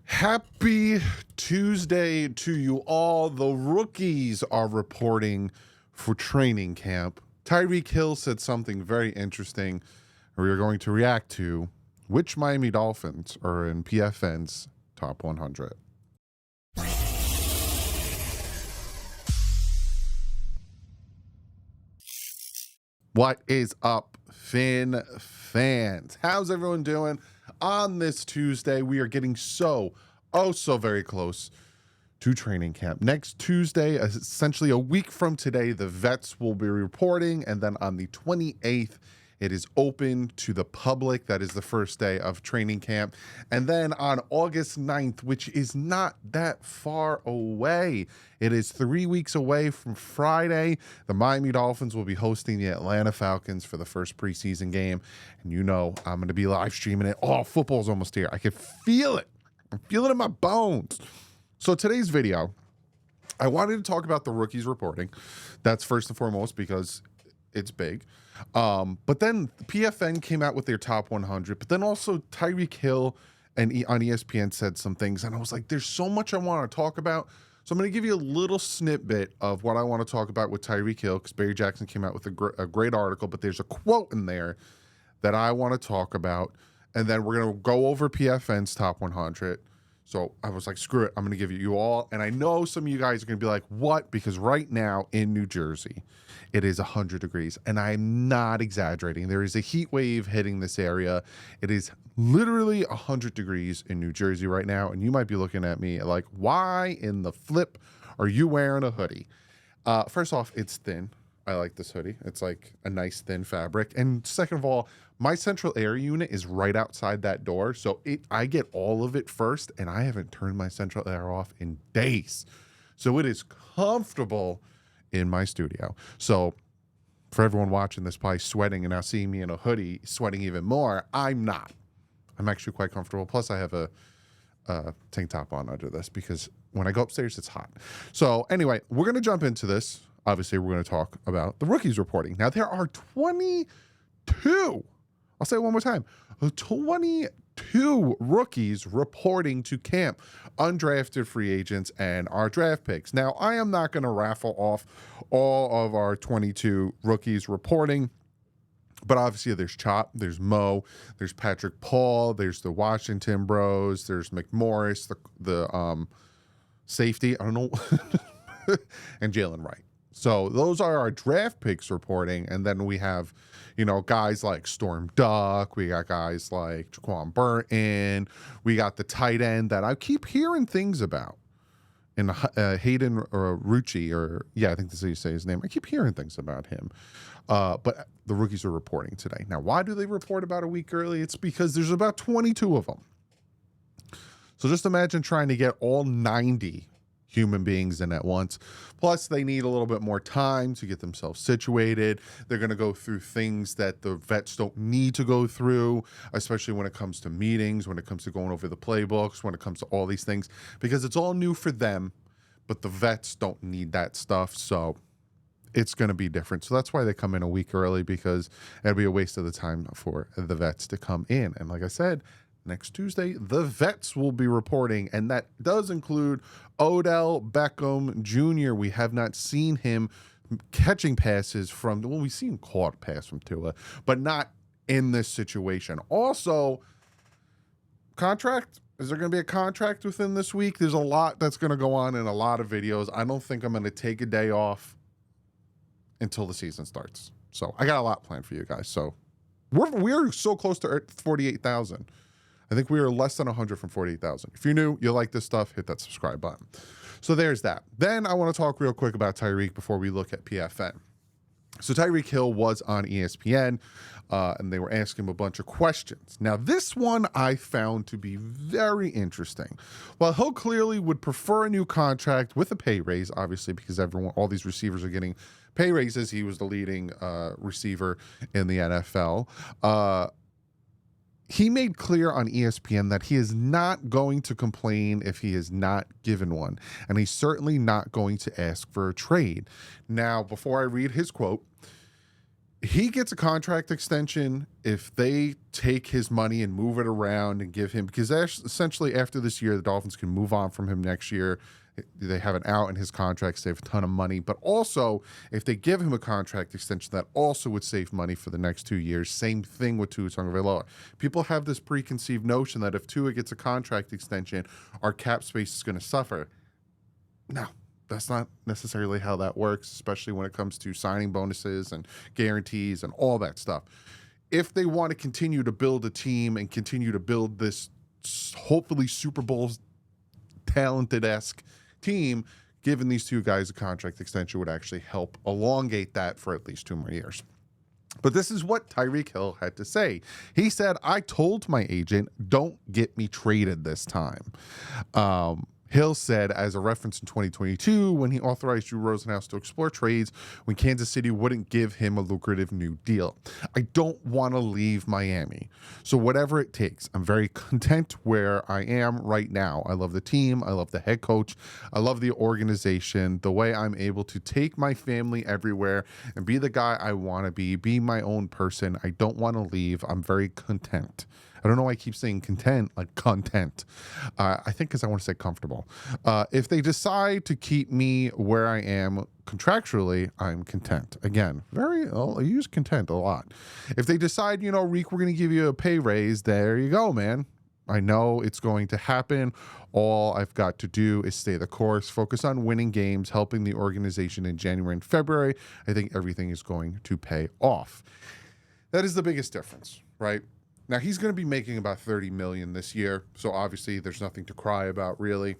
Happy Tuesday to you all. The rookies are reporting for training camp. Tyreek Hill said something very interesting we are going to react to. Which Miami Dolphins are in PFN's top 100? What is up, Fin fans? How's everyone doing? On this Tuesday, we are getting so very close to training camp. Next Tuesday, essentially a week from today, the vets will be reporting, and then on the 28th, it is open to the public. That is the first day of training camp. And then on August 9th, which is not that far away, it is 3 weeks away from Friday, the Miami Dolphins will be hosting the Atlanta Falcons for the first preseason game. And you know I'm going to be live streaming it. Oh, football's almost here. I can feel it. I'm feeling it in my bones. So today's video, I wanted to talk about the rookies reporting. That's first and foremost because it's big. But then PFN came out with their top 100, but then also Tyreek Hill and on ESPN said some things, and I was like, there's so much I want to talk about. So I'm going to give you a little snippet of what I want to talk about with Tyreek Hill, because Barry Jackson came out with a great article, but there's a quote in there that I want to talk about, and then we're going to go over PFN's top 100. So I was like, screw it, I'm going to give you all. And I know some of you guys are going to be like, what? Because right now in New Jersey, it is 100 degrees. And I'm not exaggerating. There is a heat wave hitting this area. It is literally 100 degrees in New Jersey right now. And you might be looking at me like, why in the flip are you wearing a hoodie? First off, it's thin. I like this hoodie. It's like a nice thin fabric. And second of all, my central air unit is right outside that door. So I get all of it first, and I haven't turned my central air off in days. So it is comfortable in my studio. So for everyone watching this, probably sweating and now seeing me in a hoodie, sweating even more, I'm not. I'm actually quite comfortable. Plus I have a tank top on under this because when I go upstairs, it's hot. So anyway, we're going to jump into this. Obviously, we're going to talk about the rookies reporting. Now, there are 22, I'll say it one more time, 22 rookies reporting to camp, undrafted free agents, and our draft picks. Now, I am not going to raffle off all of our 22 rookies reporting, but obviously there's Chop, there's Mo, there's Patrick Paul, there's the Washington Bros, there's McMorris, the safety, I don't know, and Jaylen Wright. So those are our draft picks reporting. And then we have, you know, guys like Storm Duck. We got guys like Jaquan Burton. We got the tight end that I keep hearing things about. And Hayden Rucci, or yeah, I think that's how you say his name. I keep hearing things about him. But the rookies are reporting today. Now, why do they report about a week early? It's because there's about 22 of them. So just imagine trying to get all 90 human beings in at once. Plus, they need a little bit more time to get themselves situated. They're going to go through things that the vets don't need to go through, especially when it comes to meetings, when it comes to going over the playbooks, when it comes to all these things, because it's all new for them, but the vets don't need that stuff. So it's going to be different. So that's why they come in a week early, because it'll be a waste of the time for the vets to come in. And like I said, next Tuesday, the vets will be reporting, and that does include Odell Beckham Jr. We have not seen him catching passes from, well, we've seen caught a pass from Tua, but not in this situation. Also, contract. Is there going to be a contract within this week? There's a lot that's going to go on in a lot of videos. I don't think I'm going to take a day off until the season starts. So I got a lot planned for you guys. So we're so close to 48,000. I think we are less than 100 from 48,000. If you're new, you like this stuff, hit that subscribe button. So there's that. Then I want to talk real quick about Tyreek before we look at PFN. So Tyreek Hill was on ESPN, and they were asking him a bunch of questions. Now, this one I found to be very interesting. While Hill clearly would prefer a new contract with a pay raise, obviously, because all these receivers are getting pay raises. He was the leading receiver in the NFL. He made clear on ESPN that he is not going to complain if he is not given one, and he's certainly not going to ask for a trade. Now, before I read his quote, he gets a contract extension if they take his money and move it around and give him, because essentially after this year, the Dolphins can move on from him next year. They have an out in his contract, save a ton of money. But also, if they give him a contract extension, that also would save money for the next 2 years. Same thing with Tua Tagovailoa. People have this preconceived notion that if Tua gets a contract extension, our cap space is going to suffer. No, that's not necessarily how that works, especially when it comes to signing bonuses and guarantees and all that stuff. If they want to continue to build a team and continue to build this hopefully Super Bowl talented-esque team, giving these two guys a contract extension would actually help elongate that for at least 2 more years. But this is what Tyreek Hill had to say. He said, I told my agent, don't get me traded this time. Hill said, as a reference in 2022, when he authorized Drew Rosenhaus to explore trades when Kansas City wouldn't give him a lucrative new deal. I don't want to leave Miami. So whatever it takes, I'm very content where I am right now. I love the team. I love the head coach. I love the organization, the way I'm able to take my family everywhere and be the guy I want to be my own person. I don't want to leave. I'm very content. I don't know why I keep saying content, like content. I think because I want to say comfortable. If they decide to keep me where I am contractually, I'm content. Again, I use content a lot. If they decide, Reek, we're going to give you a pay raise, there you go, man. I know it's going to happen. All I've got to do is stay the course, focus on winning games, helping the organization in January and February. I think everything is going to pay off. That is the biggest difference, right? Now, he's going to be making about $30 million this year, so obviously there's nothing to cry about, really.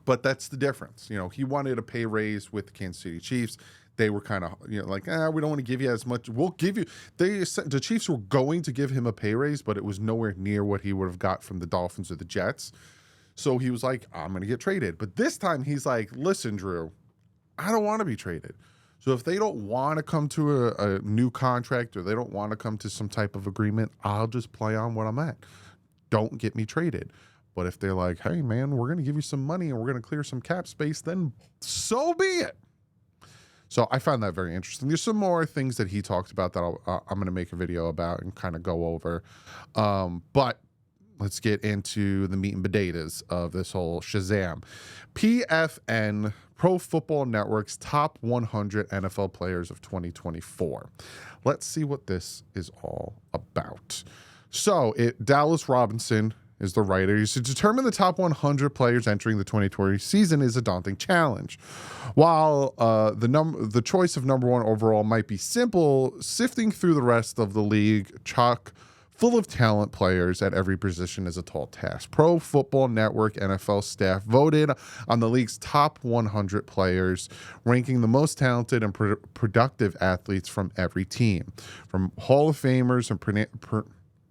But that's the difference. He wanted a pay raise with the Kansas City Chiefs. They were kind of, like, we don't want to give you as much. We'll give you. The Chiefs were going to give him a pay raise, but it was nowhere near what he would have got from the Dolphins or the Jets. So he was like, I'm going to get traded. But this time he's like, listen, Drew, I don't want to be traded. So if they don't want to come to a new contract or they don't want to come to some type of agreement, I'll just play on what I'm at. Don't get me traded. But if they're like, hey, man, we're going to give you some money and we're going to clear some cap space, then so be it. So I found that very interesting. There's some more things that he talked about that I'm going to make a video about and kind of go over. But let's get into the meat and potatoes of this whole Shazam. PFN, Pro Football Network's top 100 NFL players of 2024. Let's see what this is all about. So Dallas Robinson is the writer. He said, to determine the top 100 players entering the 2020 season is a daunting challenge. While the choice of number one overall might be simple, sifting through the rest of the league chock full of talent players at every position is a tall task. Pro Football Network NFL staff voted on the league's top 100 players, ranking the most talented and productive athletes from every team, from Hall of Famers and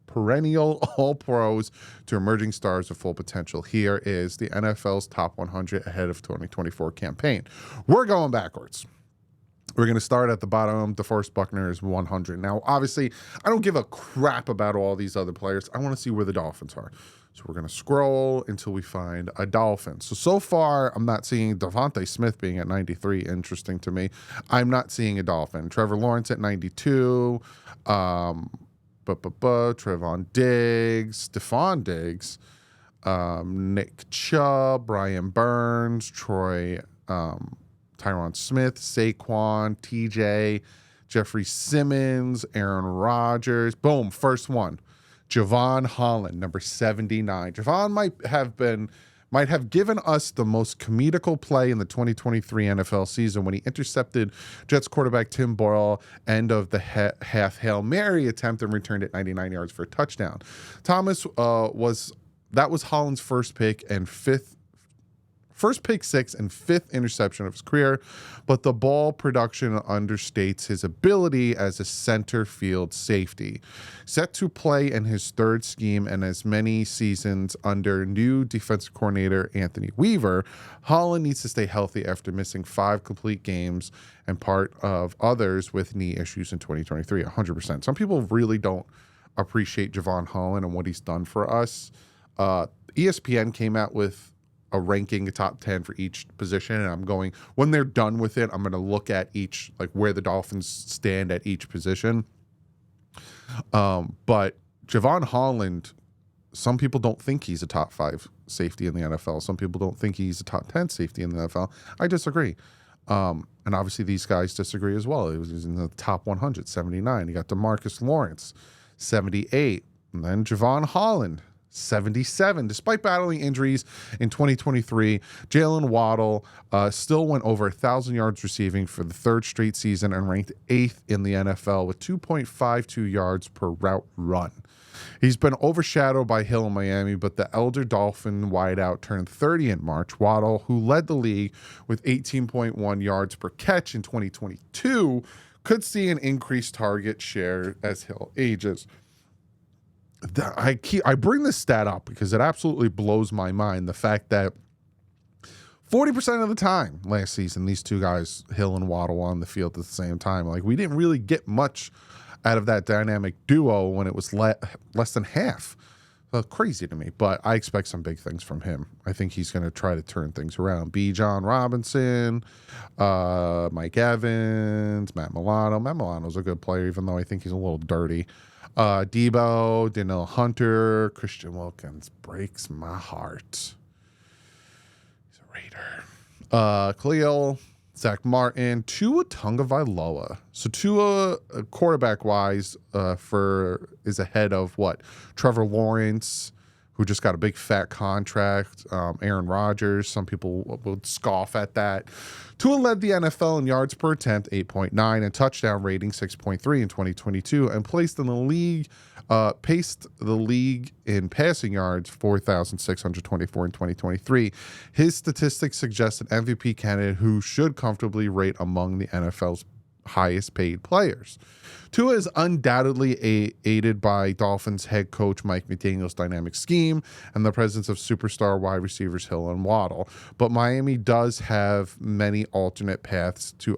perennial All-Pros to emerging stars of full potential. Here is the NFL's top 100 ahead of 2024 campaign. We're going backwards. We're going to start at the bottom. DeForest Buckner is 100. Now, obviously, I don't give a crap about all these other players. I want to see where the Dolphins are. So we're going to scroll until we find a Dolphin. So far, I'm not seeing Devontae Smith being at 93. Interesting to me. I'm not seeing a Dolphin. Trevor Lawrence at 92. Trevon Diggs, Stephon Diggs, Nick Chubb, Brian Burns, Tyron Smith, Saquon, TJ, Jeffrey Simmons, Aaron Rodgers. Boom, first one. Javon Holland, number 79. Javon might have given us the most comedical play in the 2023 NFL season when he intercepted Jets quarterback Tim Boyle end of the half Hail Mary attempt and returned it 99 yards for a touchdown. Thomas was Holland's first pick six and fifth interception of his career, but the ball production understates his ability as a center field safety. Set to play in his third scheme and as many seasons under new defensive coordinator Anthony Weaver, Holland needs to stay healthy after missing 5 complete games and part of others with knee issues in 2023, 100%. Some people really don't appreciate Javon Holland and what he's done for us. ESPN came out with a ranking, a top 10 for each position, and I'm going, when they're done with it, I'm going to look at each, like where the Dolphins stand at each position. But Javon Holland, some people don't think he's a top 5 safety in the NFL. Some people don't think he's a top 10 safety in the NFL. I disagree. And obviously these guys disagree as well. He was in the top 100, 79. You got DeMarcus Lawrence, 78. And then Javon Holland, 77. Despite battling injuries in 2023, Jaylen Waddle still went over 1,000 yards receiving for the 3rd straight season and ranked 8th in the NFL with 2.52 yards per route run. He's been overshadowed by Hill in Miami, but the elder Dolphin wideout turned 30 in March. Waddle, who led the league with 18.1 yards per catch in 2022, could see an increased target share as Hill ages. I bring this stat up because it absolutely blows my mind, the fact that 40% of the time last season, these two guys, Hill and Waddle, on the field at the same time. Like, we didn't really get much out of that dynamic duo when it was less than half. Crazy to me, but I expect some big things from him. I think he's going to try to turn things around. B. John Robinson, Mike Evans, Matt Milano. Matt Milano's a good player, even though I think he's a little dirty. Debo, Danielle Hunter, Christian Wilkins breaks my heart. He's a Raider. Khalil, Zach Martin, Tua Tagovailoa. So Tua, quarterback-wise, is ahead of what? Trevor Lawrence, who just got a big fat contract. Aaron Rodgers. Some people would scoff at that. Tua led the NFL in yards per attempt, 8.9, and touchdown rating, 6.3 in 2022, and paced the league in passing yards, 4,624 in 2023. His statistics suggest an MVP candidate who should comfortably rate among the NFL's highest paid players. Tua is undoubtedly aided by Dolphins head coach Mike McDaniel's dynamic scheme and the presence of superstar wide receivers Hill and Waddle, but Miami does have many alternate paths to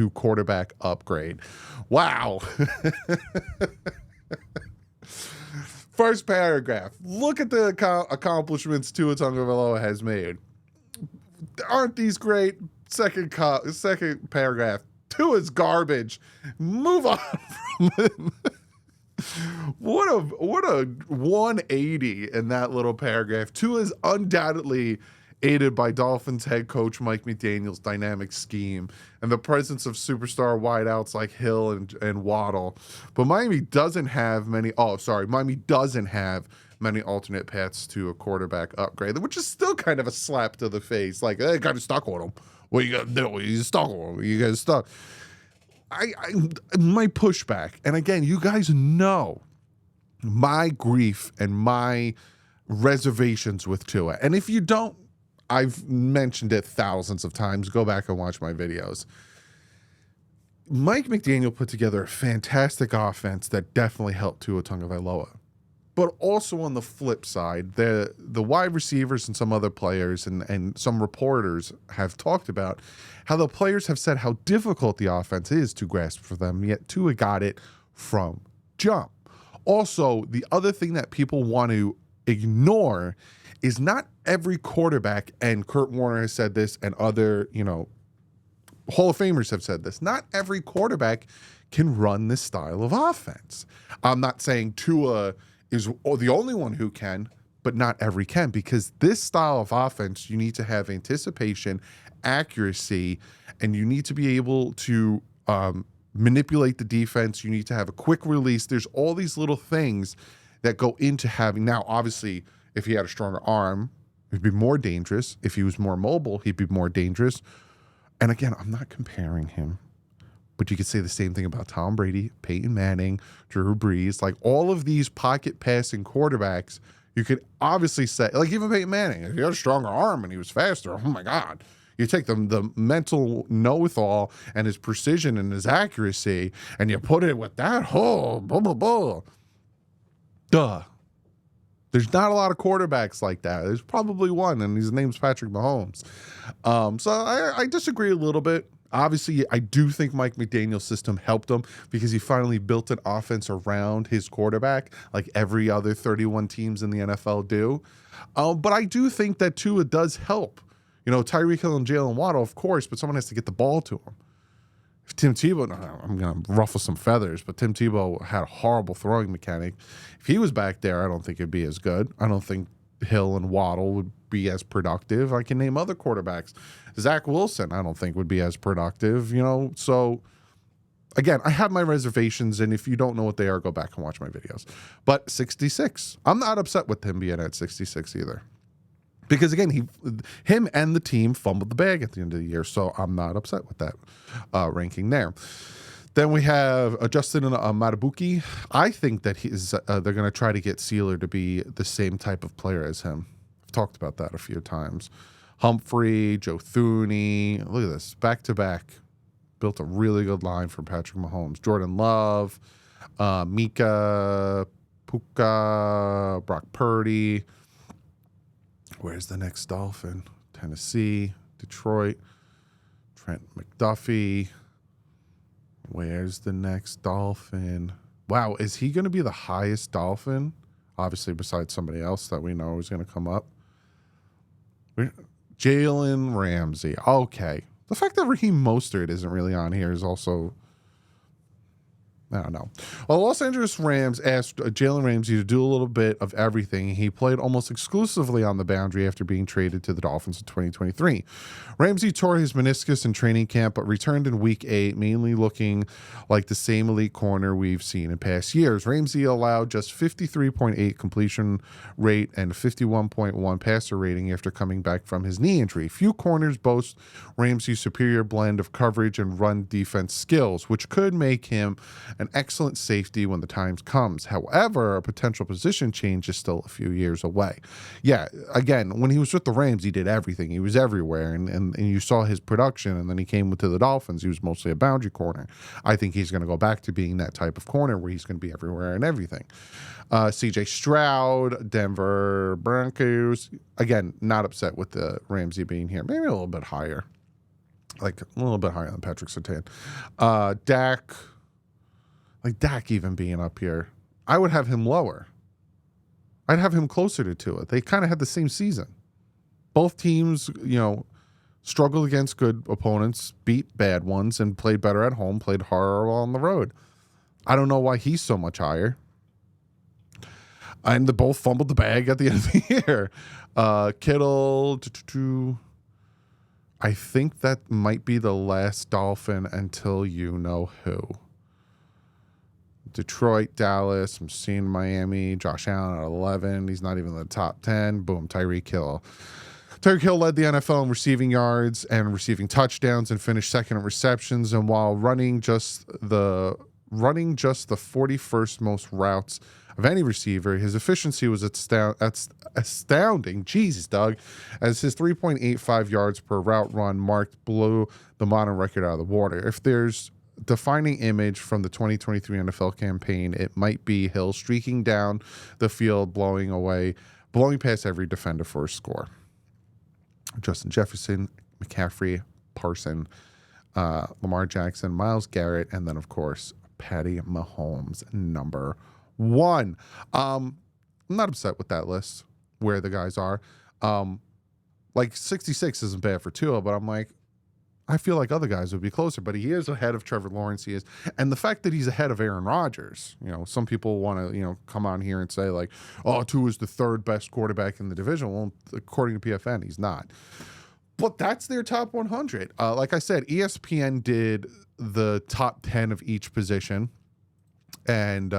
quarterback upgrade. Wow. First paragraph. Look at the accomplishments Tua Tagovailoa has made. Aren't these great? Second paragraph. Tua's garbage. Move on from him. What a 180 in that little paragraph. Tua's undoubtedly aided by Dolphins head coach Mike McDaniel's dynamic scheme and the presence of superstar wideouts like Hill and Waddle. But Miami doesn't have many alternate paths to a quarterback upgrade, which is still kind of a slap to the face. Like, hey, got stuck with him. What you got to do? You stuck with him. You guys stuck. My pushback, and again, you guys know my grief and my reservations with Tua. And if you don't, I've mentioned it thousands of times. Go back and watch my videos. Mike McDaniel put together a fantastic offense that definitely helped Tua Tagovailoa. But also on the flip side, the wide receivers and some other players and some reporters have talked about how the players have said how difficult the offense is to grasp for them, yet Tua got it from jump. Also, the other thing that people want to ignore is not every quarterback, and Kurt Warner has said this, and other, Hall of Famers have said this, not every quarterback can run this style of offense. I'm not saying Tua is the only one who can, but not every can, because this style of offense, you need to have anticipation, accuracy, and you need to be able to manipulate the defense. You need to have a quick release. There's all these little things that go into having. Now, obviously, if he had a stronger arm, he'd be more dangerous. If he was more mobile, he'd be more dangerous. And again, I'm not comparing him, but you could say the same thing about Tom Brady, Peyton Manning, Drew Brees, like all of these pocket passing quarterbacks. You could obviously say, like even Peyton Manning, if he had a stronger arm and he was faster, oh my God. You take the mental know-it-all and his precision and his accuracy, and you put it with that, blah, blah, blah. Duh. There's not a lot of quarterbacks like that. There's probably one, and his name's Patrick Mahomes. So I disagree a little bit. Obviously, I do think Mike McDaniel's system helped him because he finally built an offense around his quarterback, like every other 31 teams in the NFL do. But I do think that Tua does help. Tyreek Hill and Jaylen Waddle, of course, but someone has to get the ball to him. If Tim Tebow, I'm going to ruffle some feathers, but Tim Tebow had a horrible throwing mechanic. If he was back there, I don't think it'd be as good. I don't think Hill and Waddle would be as productive. I can name other quarterbacks. Zach Wilson, I don't think would be as productive, So, again, I have my reservations, and if you don't know what they are, go back and watch my videos. But 66, I'm not upset with him being at 66 either. Because, again, him and the team fumbled the bag at the end of the year, so I'm not upset with that ranking there. Then we have Justin Matabuki. I think that they're going to try to get Sealer to be the same type of player as him. I've talked about that a few times. Humphrey, Joe Thuney. Look at this. Back-to-back. Built a really good line for Patrick Mahomes. Jordan Love, Mika, Puka, Brock Purdy. Where's the next Dolphin? Tennessee, Detroit, Trent McDuffie. Where's the next Dolphin? Wow, is he going to be the highest Dolphin? Obviously, besides somebody else that we know is going to come up. Jalen Ramsey. Okay. The fact that Raheem Mostert isn't really on here is also... I don't know. Well, Los Angeles Rams asked Jalen Ramsey to do a little bit of everything. He played almost exclusively on the boundary after being traded to the Dolphins in 2023. Ramsey tore his meniscus in training camp, but returned in Week 8, mainly looking like the same elite corner we've seen in past years. Ramsey allowed just 53.8 completion rate and 51.1 passer rating after coming back from his knee injury. Few corners boast Ramsey's superior blend of coverage and run defense skills, which could make him an excellent safety when the time comes. However, a potential position change is still a few years away. Yeah, again, when he was with the Rams, he did everything. He was everywhere, and you saw his production, and then he came to the Dolphins. He was mostly a boundary corner. I think he's going to go back to being that type of corner where he's going to be everywhere and everything. CJ Stroud, Denver Broncos. Again, not upset with the Ramsey being here. Maybe a little bit higher. Like a little bit higher than Patrick Surtain. Dak... Like Dak even being up here, I would have him lower. I'd have him closer to Tua. They kind of had the same season. Both teams, struggled against good opponents, beat bad ones, and played better at home, played harder on the road. I don't know why he's so much higher. And they both fumbled the bag at the end of the year. Kittle, I think that might be the last Dolphin until you know who. Detroit, Dallas, I'm seeing Miami, Josh Allen at 11. He's not even in the top 10. Boom, Tyreek Hill. Tyreek Hill led the NFL in receiving yards and receiving touchdowns and finished second in receptions. And while running just the 41st most routes of any receiver, his efficiency was astounding. Jesus, Doug, as his 3.85 yards per route run blew the modern record out of the water. If there's defining image from the 2023 NFL campaign, it might be Hill streaking down the field, blowing past every defender for a score. Justin Jefferson, McCaffrey, Parson, Lamar Jackson, Myles Garrett, and then, of course, Patty Mahomes, number 1. I'm not upset with that list, where the guys are. 66 isn't bad for Tua, but I'm like, I feel like other guys would be closer, but he is ahead of Trevor Lawrence. He is. And the fact that he's ahead of Aaron Rodgers, some people want to, come on here and say like, oh, Tua is the third best quarterback in the division. Well, according to PFN, he's not. But that's their top 100. Like I said, ESPN did the top 10 of each position. And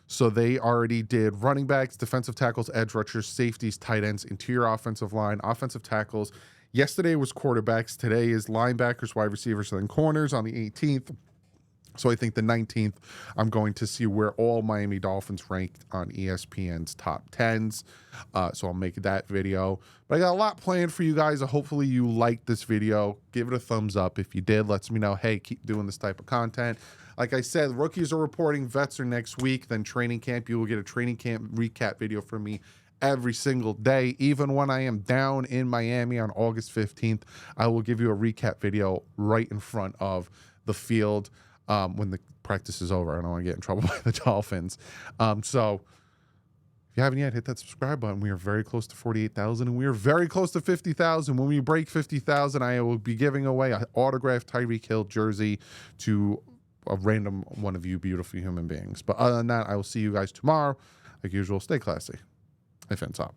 so they already did running backs, defensive tackles, edge rushers, safeties, tight ends, interior offensive line, offensive tackles. Yesterday was quarterbacks. Today is linebackers, wide receivers, and then corners on the 18th. So I think the 19th, I'm going to see where all Miami Dolphins ranked on ESPN's top 10s. So I'll make that video. But I got a lot planned for you guys. Hopefully you liked this video. Give it a thumbs up. If you did, let me know, hey, keep doing this type of content. Like I said, rookies are reporting, vets are next week. Then training camp, you will get a training camp recap video from me every single day. Even when I am down in Miami on August 15th, I will give you a recap video right in front of the field when the practice is over. I don't want to get in trouble by the Dolphins. So if you haven't yet, hit that subscribe button. We are very close to 48,000, and we are very close to 50,000. When we break 50,000, I will be giving away an autographed Tyreek Hill jersey to a random one of you beautiful human beings. But other than that, I will see you guys tomorrow. Like usual, stay classy. If ends up.